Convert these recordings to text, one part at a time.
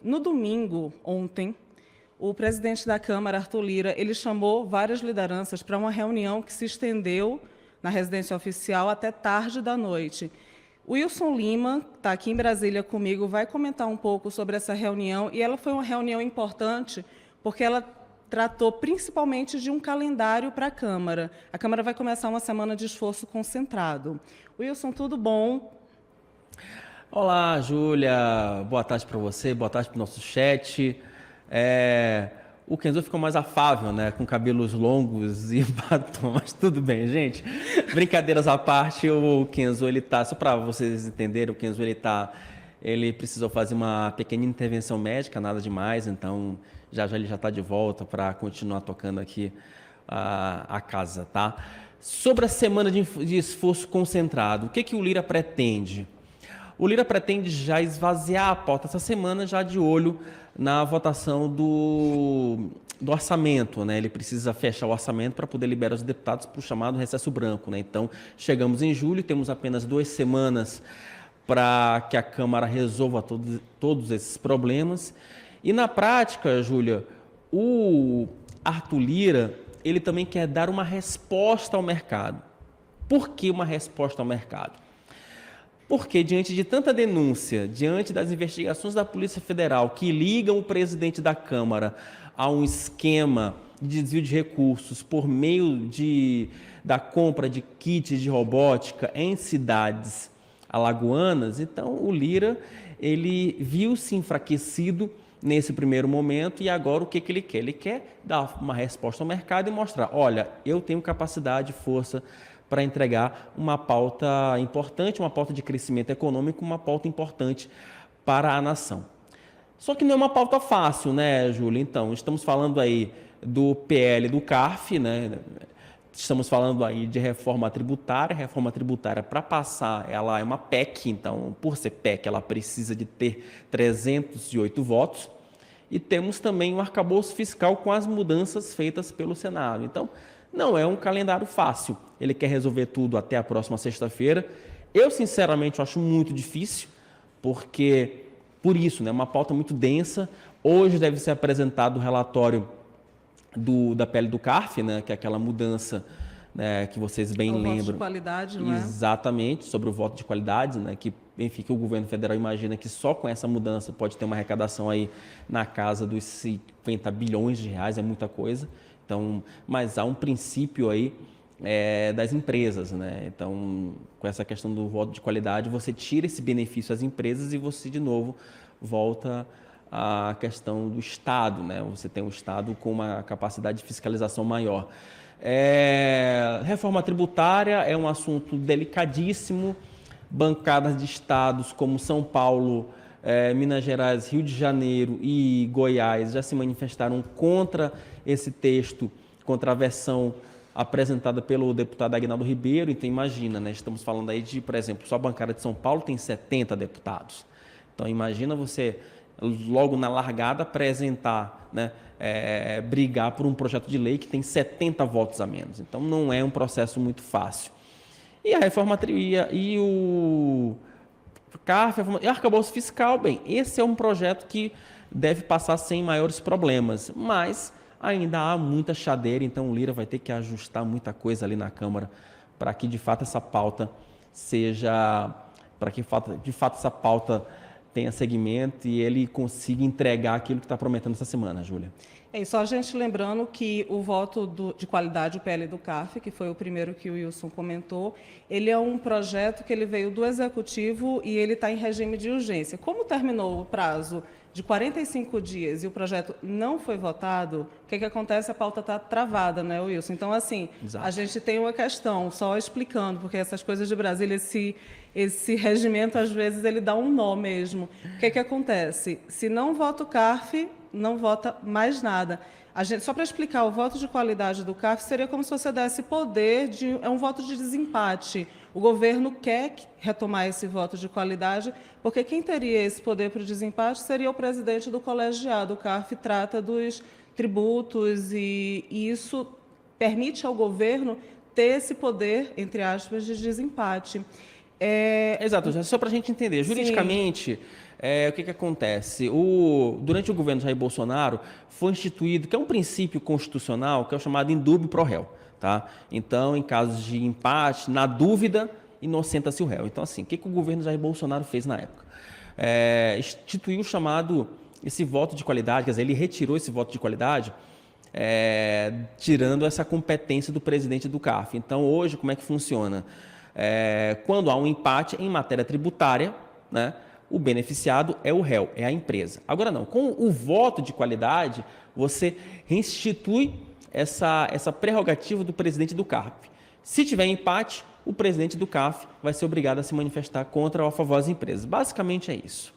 No domingo, ontem, o presidente da Câmara, Arthur Lira, ele chamou várias lideranças para uma reunião que se estendeu na residência oficial até tarde da noite. O Wilson Lima, que está aqui em Brasília comigo, vai comentar um pouco sobre essa reunião, e ela foi uma reunião importante porque ela tratou principalmente de um calendário para a Câmara. A Câmara vai começar uma semana de esforço concentrado. Wilson, tudo bom? Olá, Júlia. Boa tarde para você, boa tarde para o nosso chat. O Kenzo ficou mais afável, né? Com cabelos longos e batom, mas tudo bem, gente. Brincadeiras à parte, o Kenzo, ele tá, só para vocês entenderem, o Kenzo, ele precisou fazer uma pequena intervenção médica, nada demais, então já já ele já está de volta para continuar tocando aqui a casa, tá? Sobre a semana de esforço concentrado, o que que o Lira pretende? O Lira pretende já esvaziar a pauta essa semana, já de olho na votação do orçamento, né? Ele precisa fechar o orçamento para poder liberar os deputados para o chamado recesso branco, né? Então, chegamos em julho, temos apenas 2 semanas para que a Câmara resolva todos esses problemas. E na prática, Júlia, o Arthur Lira, ele também quer dar uma resposta ao mercado. Por que uma resposta ao mercado? Porque, diante de tanta denúncia, diante das investigações da Polícia Federal que ligam o presidente da Câmara a um esquema de desvio de recursos por meio da compra de kits de robótica em cidades alagoanas, então o Lira ele viu-se enfraquecido nesse primeiro momento e agora o que ele quer? Ele quer dar uma resposta ao mercado e mostrar, olha, eu tenho capacidade, força para entregar uma pauta importante, uma pauta de crescimento econômico, uma pauta importante para a nação. Só que não é uma pauta fácil, né, Júlia? Então, estamos falando aí do PL do CARF, né? Estamos falando aí de reforma tributária para passar, ela é uma PEC, então, por ser PEC, ela precisa de ter 308 votos. E temos também um arcabouço fiscal com as mudanças feitas pelo Senado. Então, não é um calendário fácil. Ele quer resolver tudo até a próxima sexta-feira. Eu, sinceramente, acho muito difícil, porque, por isso, né, uma pauta muito densa. Hoje deve ser apresentado o relatório da pele do CARF, né, que é aquela mudança, né, que vocês bem lembram. Voto de qualidade, não é? Exatamente, sobre o voto de qualidade, né, que, enfim, que o governo federal imagina que só com essa mudança pode ter uma arrecadação aí na casa dos 50 bilhões de reais, é muita coisa. Então, mas há um princípio aí das empresas, né? Então, com essa questão do voto de qualidade, você tira esse benefício às empresas e você, de novo, volta à questão do Estado, né? Você tem um Estado com uma capacidade de fiscalização maior. Reforma tributária é um assunto delicadíssimo. Bancadas de estados como São Paulo, Minas Gerais, Rio de Janeiro e Goiás já se manifestaram contra esse texto, contra a versão apresentada pelo deputado Aguinaldo Ribeiro. Então imagina, né? Estamos falando aí de, por exemplo, só a bancada de São Paulo tem 70 deputados. Então imagina você, logo na largada, apresentar, né? Brigar por um projeto de lei que tem 70 votos a menos. Então não é um processo muito fácil. E a reforma e o CARF, e o arcabouço fiscal, bem, esse é um projeto que deve passar sem maiores problemas, mas ainda há muita chadeira, então o Lira vai ter que ajustar muita coisa ali na Câmara para que de fato essa pauta essa pauta tenha segmento e ele consiga entregar aquilo que está prometendo essa semana, Júlia. E só a gente lembrando que o voto de qualidade, o PL do CARF, que foi o primeiro que o Wilson comentou, ele é um projeto que ele veio do Executivo e ele está em regime de urgência. Como terminou o prazo de 45 dias e o projeto não foi votado, o que acontece? A pauta está travada, né, Wilson? Então, assim, Exato. A gente tem uma questão, só explicando, porque essas coisas de Brasília, esse regimento, às vezes, ele dá um nó mesmo. O que acontece? Se não vota o CARF, não vota mais nada. Só para explicar, o voto de qualidade do CARF seria como se você desse poder, é um voto de desempate. O governo quer retomar esse voto de qualidade, porque quem teria esse poder para o desempate seria o presidente do colegiado. O CARF trata dos tributos e isso permite ao governo ter esse poder, entre aspas, de desempate. Exato, só para a gente entender. Juridicamente, o que acontece? Durante o governo Jair Bolsonaro, foi instituído, que é um princípio constitucional, que é o chamado indúbio pro réu. Tá? Então, em casos de empate, na dúvida, inocenta-se o réu. Então, assim, o que o governo Jair Bolsonaro fez na época? Instituiu esse voto de qualidade, quer dizer, ele retirou esse voto de qualidade, tirando essa competência do presidente do CARF. Então, hoje, como é que funciona? Quando há um empate em matéria tributária, né, o beneficiado é o réu, é a empresa. Agora não, com o voto de qualidade, você reinstitui essa prerrogativa do presidente do CARF. Se tiver empate, o presidente do CARF vai ser obrigado a se manifestar contra ou a favor das empresas. Basicamente é isso.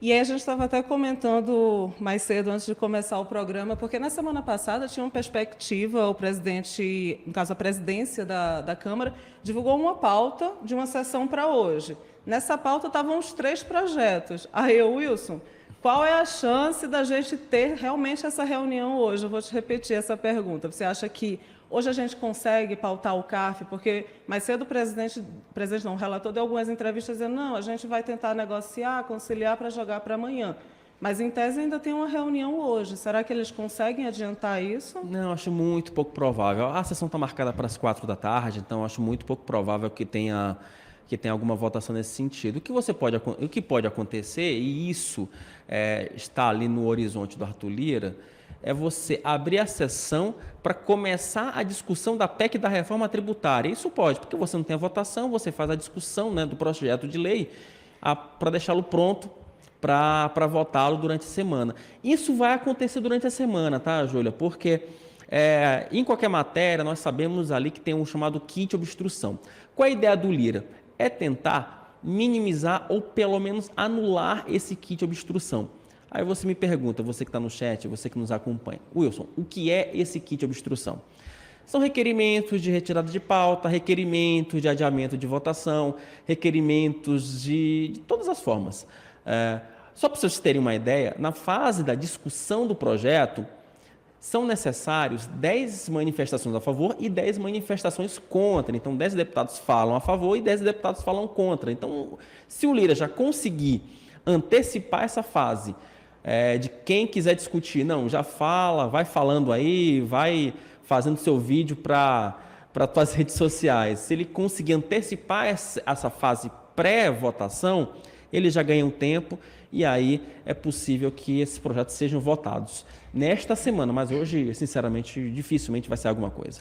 E aí a gente estava até comentando mais cedo, antes de começar o programa, porque na semana passada tinha uma perspectiva, o presidente, no caso a presidência da Câmara, divulgou uma pauta de uma sessão para hoje. Nessa pauta estavam os 3 projetos. Aí, Wilson, qual é a chance da gente ter realmente essa reunião hoje? Eu vou te repetir essa pergunta. Você acha que hoje a gente consegue pautar o CARF? Porque mais cedo o relator deu algumas entrevistas dizendo não, a gente vai tentar negociar, conciliar para jogar para amanhã. Mas, em tese, ainda tem uma reunião hoje. Será que eles conseguem adiantar isso? Não, acho muito pouco provável. A sessão está marcada para as 4 da tarde, então acho muito pouco provável que tenha alguma votação nesse sentido. O que pode acontecer, e isso está ali no horizonte do Arthur Lira, é você abrir a sessão para começar a discussão da PEC da reforma tributária. Isso pode, porque você não tem a votação, você faz a discussão, né, do projeto de lei para deixá-lo pronto para votá-lo durante a semana. Isso vai acontecer durante a semana, tá, Júlia? Porque em qualquer matéria nós sabemos ali que tem um chamado kit obstrução. Qual é a ideia do Lira? É tentar minimizar ou pelo menos anular esse kit obstrução. Aí você me pergunta, você que está no chat, você que nos acompanha, Wilson, o que é esse kit obstrução? São requerimentos de retirada de pauta, requerimentos de adiamento de votação, requerimentos de todas as formas. Só para vocês terem uma ideia, na fase da discussão do projeto, são necessários 10 manifestações a favor e 10 manifestações contra. Então, 10 deputados falam a favor e 10 deputados falam contra. Então, se o Lira já conseguir antecipar essa fase de quem quiser discutir, não, já fala, vai falando aí, vai fazendo seu vídeo para as suas redes sociais. Se ele conseguir antecipar essa fase pré-votação, ele já ganha um tempo e aí é possível que esses projetos sejam votados nesta semana, mas hoje, sinceramente, dificilmente vai ser alguma coisa.